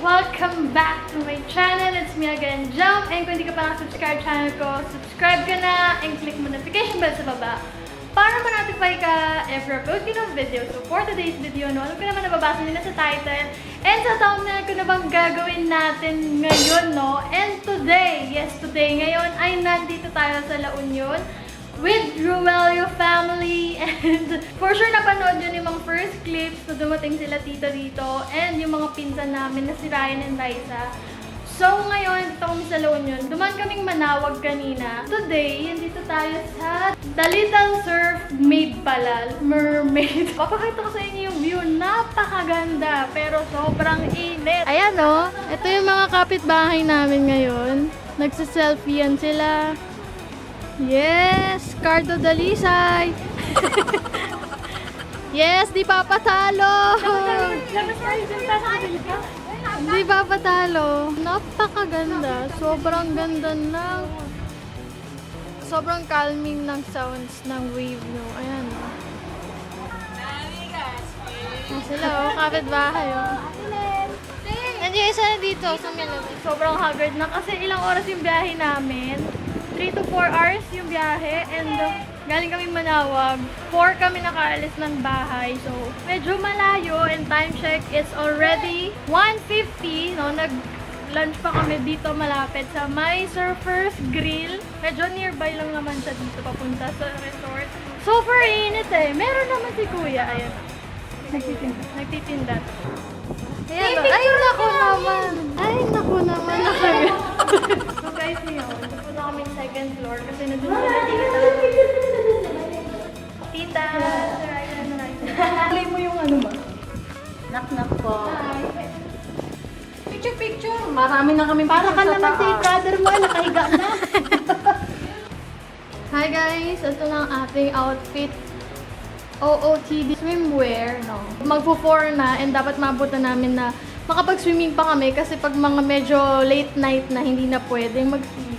Welcome back to my channel. It's me again, Jump. And kung hindi ka pa nakasubscribe channel ko, subscribe ka na and click mo notification bell sa baba para ma-notify ka if upload ko ng video. So for today's video, no, alam ko naman nababasa nila sa title and sa thumbnail ko na bang gagawin natin ngayon, no? And today, yes today, ngayon ay nandito tayo sa La Union with Ruelio family, and for sure napanood yun yung mga first clips na dumating sila tita dito and yung mga pinsan namin na si Ryan and Liza. So ngayon, dito kami sa La Union. Duman kaming Manawag kanina. Today, dito tayo sa The Little Surf Maid pala. Mermaid. Papakita ko sa inyo yung view. Napakaganda, pero sobrang init. Ayan o. Ito yung mga kapitbahay namin ngayon. Nagsiselfiean sila. Yes! Cardo Dalisay! Yes! Di pa patalo! Di pa patalo! Napakaganda! Sobrang ganda ng... Sobrang calming ng sounds ng wave, no? Ayan, no? Ayan sila, oh. Kapitbahay, oh. Nandiyo isa na dito sa Milamay. Sobrang haggard na kasi ilang oras yung biyahe namin. 3 to 4 hours yung biyahe, and galing kami Manawag. 4 kami nakaalis ng bahay. So, medyo malayo, and time check is already 1:50. No? Nag-lunch pa kami dito malapit sa My Surfers Grill. Medyo nearby lang naman siya dito papunta sa resort. Super init eh. Meron naman si Kuya. Ayan. Nagtitinda. Ayan, ay naku naman. Ay naku naman. So guys, ngayon, pupunta kami second floor kasi nandun sila tita. Tita! Play mo yung ano ba? Knock-knock po. Hi! Picture! Marami na kami Para ka sa naman si taas. brother mo, nakahiga na. Hi guys! Ito na ang ating outfit. OOTD swimwear, no? Magpo-4 na, and dapat mabutan namin na makapag-swimming pa kami kasi pag mga medyo late night na hindi na pwedeng mag-swimming.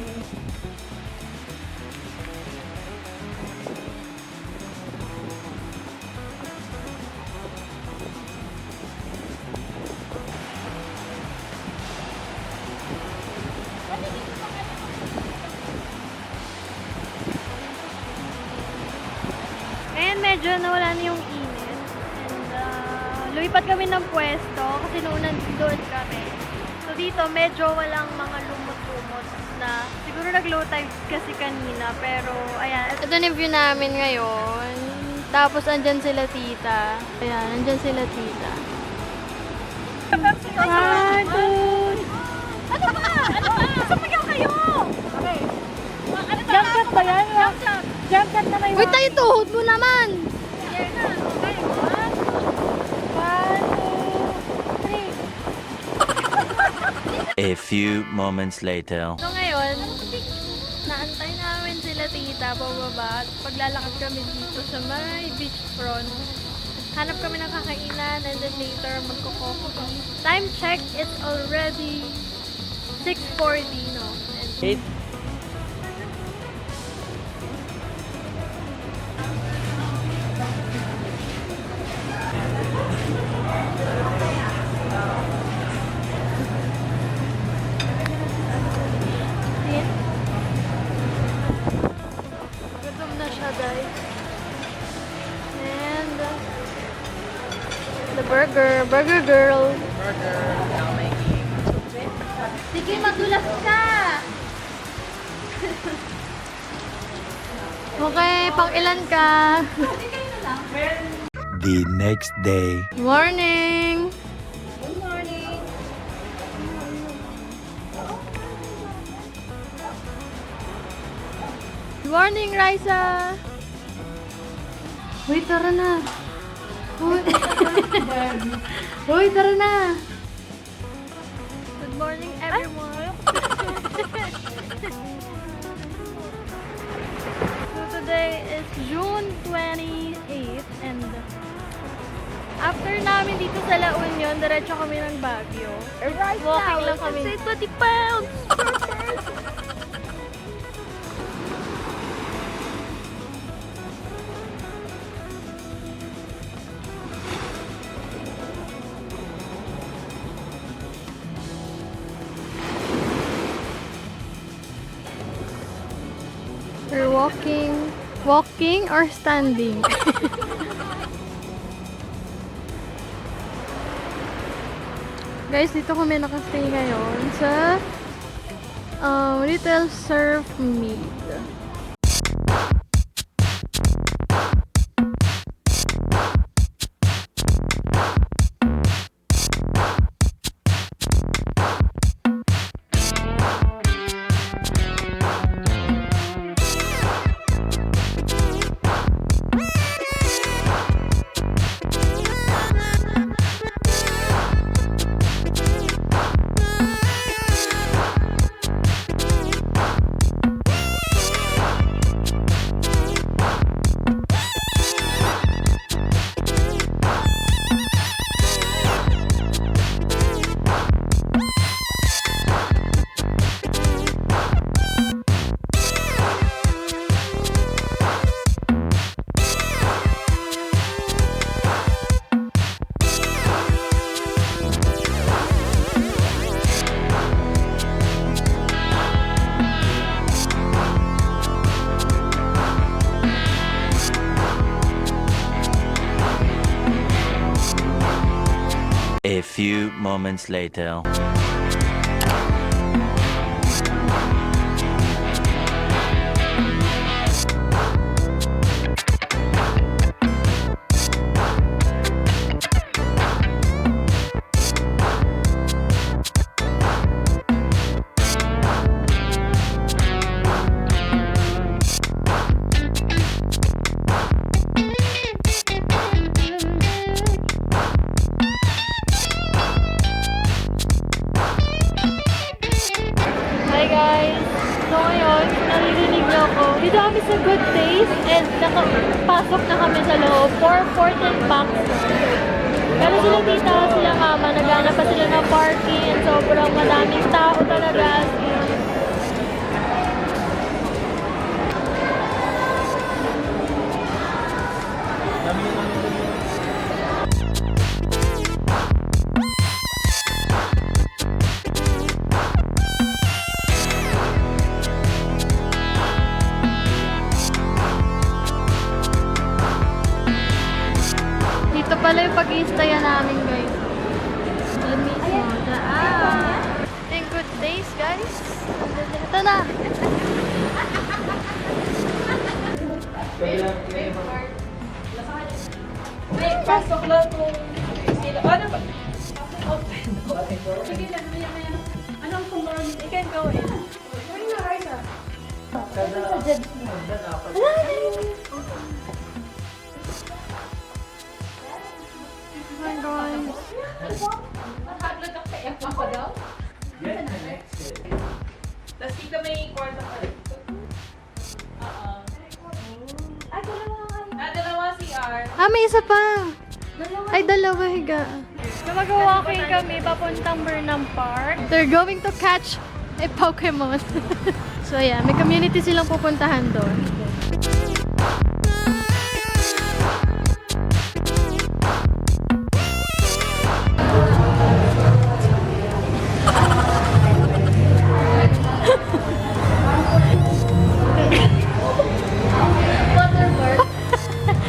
Ngayon medyo nawala na yung init. And lumipat kami ng pwesto kasi noon doon kami. So dito medyo walang mga lumot-lumot na siguro nag-low tide kasi kanina. Pero ayan, ito na yung view namin ngayon. Tapos andyan sila tita. Ayan, andyan sila tita. Hi, dude! Ano ba? Sumayaw kayo! Okay. Jump cut ba yan? Jump cut na may Wait, tayo tuhod mo naman! Here na. Okay. 1, 2, 3. A few moments later. So ngayon, naantay namin sila tita bababa at paglalakad kami dito sa may beachfront. Hanap kami ng kakainan and then later magko-coffee. Time check, it's already 6:40, no? And 8. gutom na siya, guys. And the burger girl. Sige, madulas ka! Okay, pang ilan ka? The next day. Morning! Good morning! Good morning, Raisa! Uy, tara na. Uy. Uy, tara na. Good morning, everyone. So today is June 28th and after namin dito sa La Union, diretso kami ng Baguio. Right Walking now, lang kami. it's 20 pounds per person. We're walking or standing. Guys, dito kami nakastay ngayon sa Little Surf Mead. A few moments later. Hi guys! So ngayon, naririnig niyo ako. Dito kami sa Good Taste and nakapasok na kami sa loob for 14 bucks. Pero sila tita, sila mama, naghanap pa sila ng parking and sobrang madaming tao talaga. As in. Dito pala yung pag-iistayan namin, guys. Doon mismo. And Good Days, guys. Ito na. Pasok lang kung sila. Ano ba? Sige lang, maya. Anong tomorrow? You can go in. Where you are, Raisa? Oh my God. Tapos dito may kwarto pa rin. Dalawa CR. Ah, may isa pa. Ay, dalawa higa. Mag-walking kami papuntang Burnham Park. They're going to catch a Pokemon. So yeah, may community silang pupuntahan doon.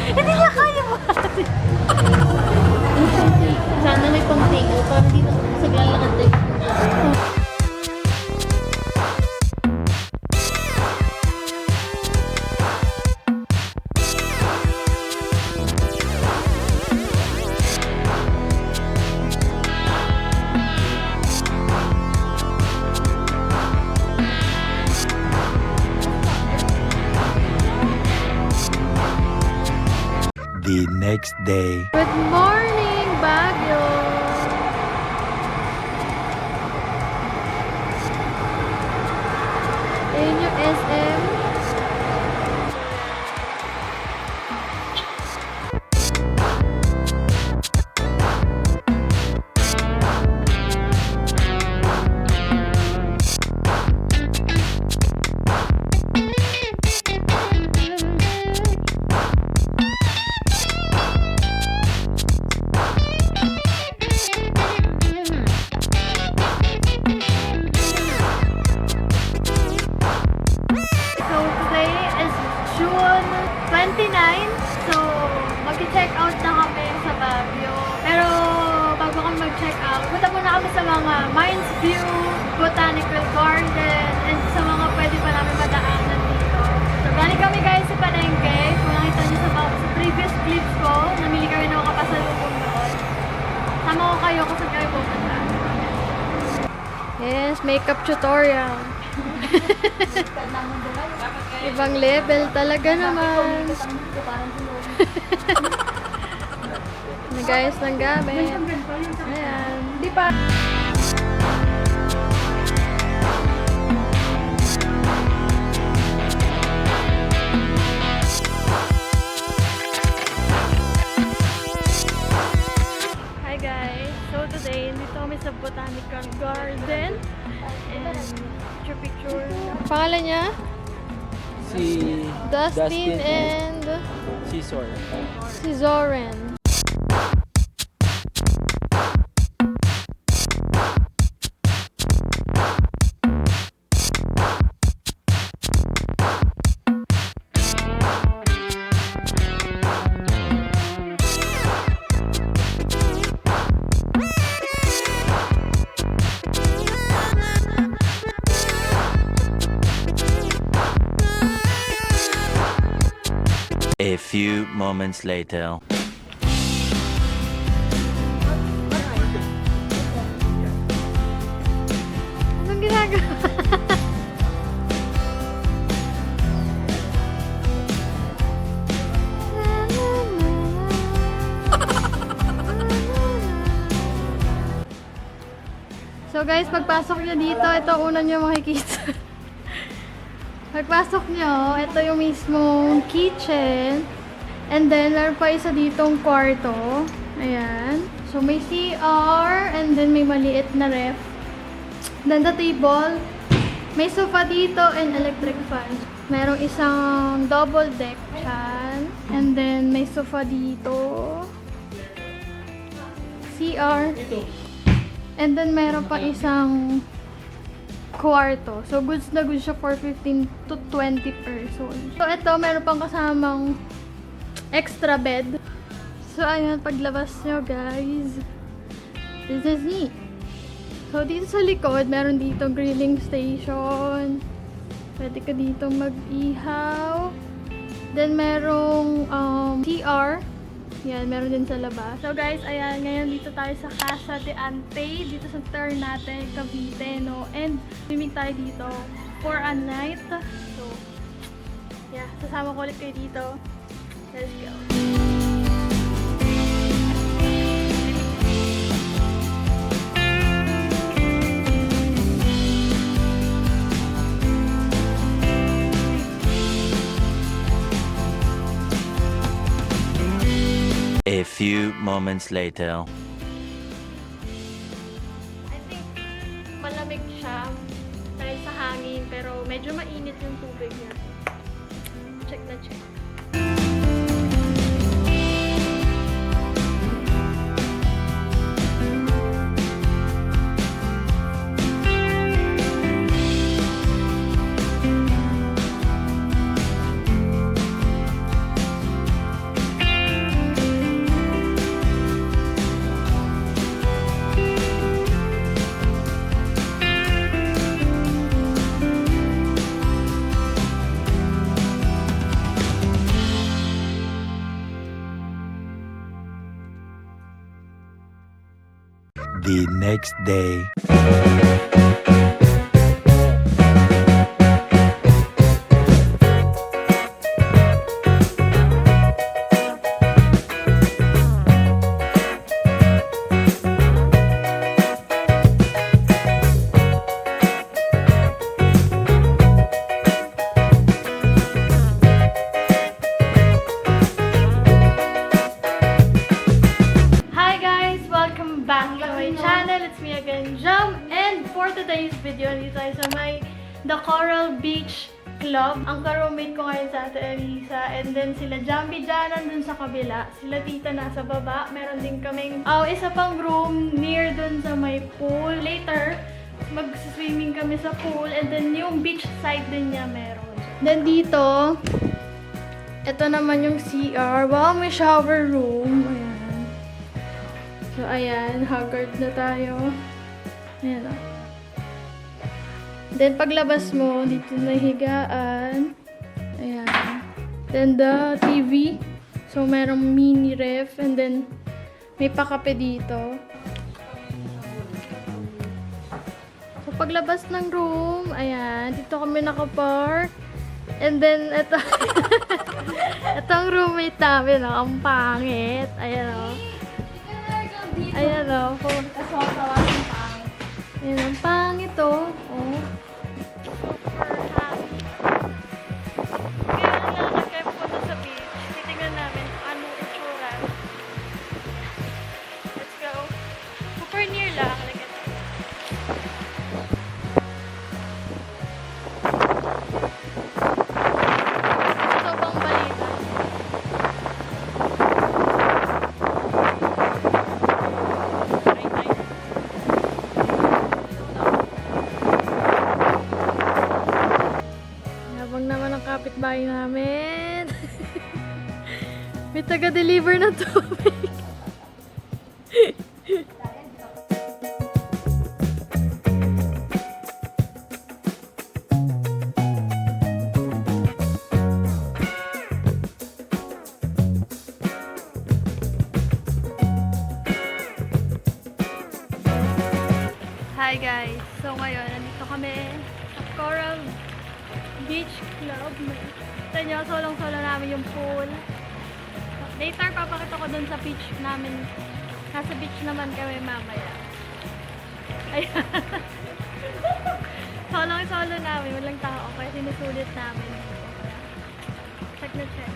Hindi niya kaya mo. Sana may pang-take. Parang dito sa glalakad. The next day. Good morning, Baguio! Ayun yung SM. So today is June 29. So mag-check out na kami sa Baguio. Pero bago kami mag-check out, punta muna kami sa mga Mines View, Botanical Garden, and sa mga pwede pa namin madaanan dito. So galing kami guys sa Palengke. Kung nakita niyo sa previous clips ko, namili kami ng mga kapasalubong doon. Sama ko kayo kung saan kami pupunta. Yes, makeup tutorial. Ibang level talaga naman. Nagayos ng gamit. Ayan. Di pa. Hi guys. So today, dito kami sa Botanical Garden. And picture. Pangalan niya? Si Dustin and si Sor. si Zoren. A few moments later. Anong ginagawa? So guys, pagpasok nyo dito, ito una nyo makikita. Pagpasok nyo, ito yung mismong kitchen. And then, meron pa isa ditong kwarto. Ayan. So, may CR, and then may maliit na ref. Then, the table. May sofa dito and electric fan. Merong isang double deck chan. And then, may sofa dito. CR. And then, meron pa isang kwarto. So, goods na goods siya for 15 to 20 persons. So, ito, meron pang kasamang extra bed. So, ayun, paglabas nyo, guys. This is it. So, dito sa likod, meron dito grilling station. Pwede ka dito mag-ihaw. Then, merong CR. Yan, meron din sa labas. So, guys, ayan, ngayon dito tayo sa Casa de Ante. Dito sa turn natin, Cavite, no? And, swimming tayo dito for a night. So, yeah, sasama ko ulit kayo dito. Let's go. A few moments later. I think malamig siya dahil sa hangin, pero medyo mainit yung tubig niya. Check na check. The next day. video. Dito tayo sa may The Coral Beach Club. Ang ka-roommate ko ngayon sa Ate Elisa. And then sila Jambi dyan, nandun sa kabila. Sila Tita nasa baba. Meron din kaming isa pang room near dun sa may pool. Later, mag-swimming kami sa pool. And then yung beach side din niya meron. Then dito, ito naman yung CR. Wow, may shower room. Ayan. So, ayan. Haggard na tayo. Ayan o. Then, paglabas mo, dito na higaan. Ayan. Then, the TV. So, merong mini ref. And then, may pakape dito. So, paglabas ng room, ayan. Dito kami nakapark. And then, ito. Itong roommate namin, oh, ang pangit. Ayan, oh. Ayan, oh. Ayan, ang pangit, oh. Oh. Super happy. Kaya nalakad kayo pupunta sa beach. Titingnan namin kung anong itsura. Let's go. Super near lang. Like, ito bang balita? Habang naman ang kapitbahay namin. May taga-deliver ng tubig. Hi guys! So ngayon, nandito kami sa Coral Beach Club. Kita nyo, solong-solo namin yung pool. Later, papakita ko dun sa beach namin. Nasa beach naman kami mamaya. Ayan. Solong-solo namin. Walang tao. Kaya sinusulit namin. Check na check.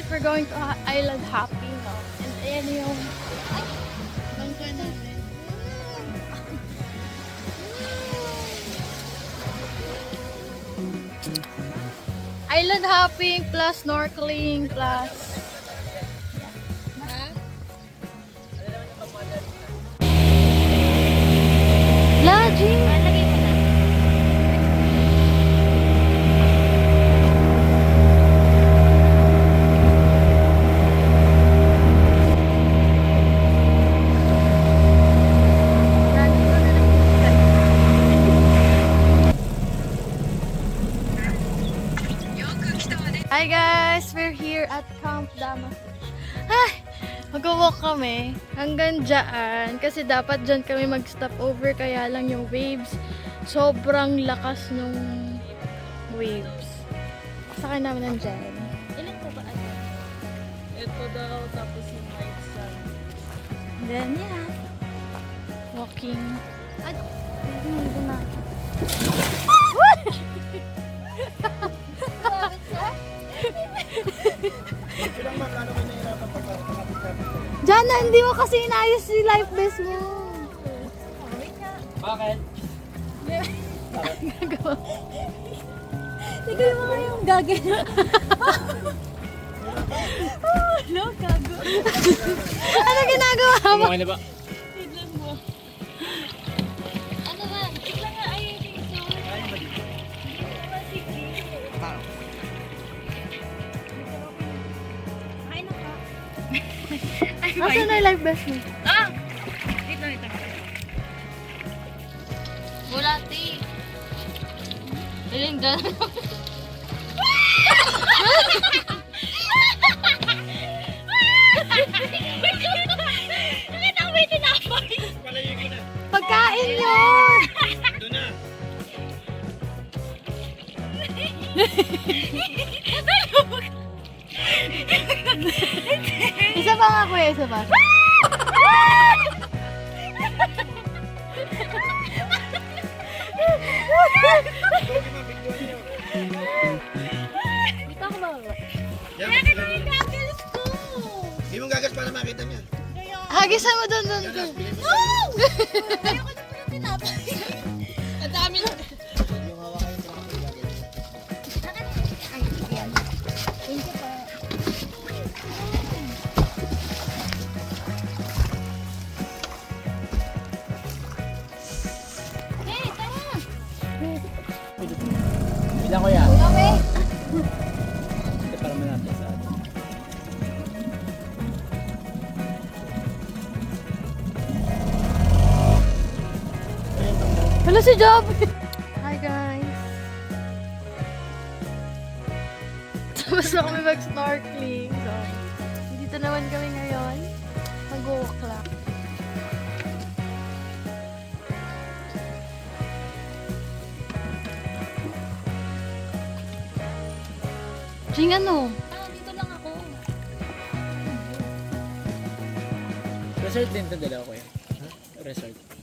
We're going to island hopping. No? And ayan yung bangka namin. Island hopping plus snorkeling plus lodging. Hi guys! We're here at Camp Damas. Ay! Mag-walk kami hanggang dyan kasi dapat dyan kami mag-stop over kaya lang yung waves sobrang lakas nung waves. Sakay namin nandyan. Ilan po ba ano? Ito daw, tapos yung white sun. Then yeah. Walking. At dito na. Jana, hindi mo kasi inayos si life vest mo. Bakit? Gagawa. Tignan mo nga yung gagawin. No, gago. Ano ginagawa mo? Okay na ba? Wait lang mo. Ano ba? Wait lang nga. Ay, I think so. Ay, naka. Asan na yung life vest mo? Ah! Wait lang, wait lang. Bulati. Galing doon. Bakit ako may tinapay? Pagkain yun! Isa pa nga kuya, isa pa. Dito ako ba? Bakit ako yung goggles ko? Hindi mong gagas para makita niya. Hagisan mo doon. No! Ayoko na pala tinapay. Ang dami na. Yung hawakan yung gagas. Ay, yan. Thank you pa. Hey, tara! Bilang ko yan. Okay. Ito para malapit sa atin. Wala si Job! Hi guys! Tapos na kami mag-snorkeling. So, dito naman kami ngayon. Mag-walk. Jing, ano? Dito lang ako. Resort din ito dalawa ko eh. Resort.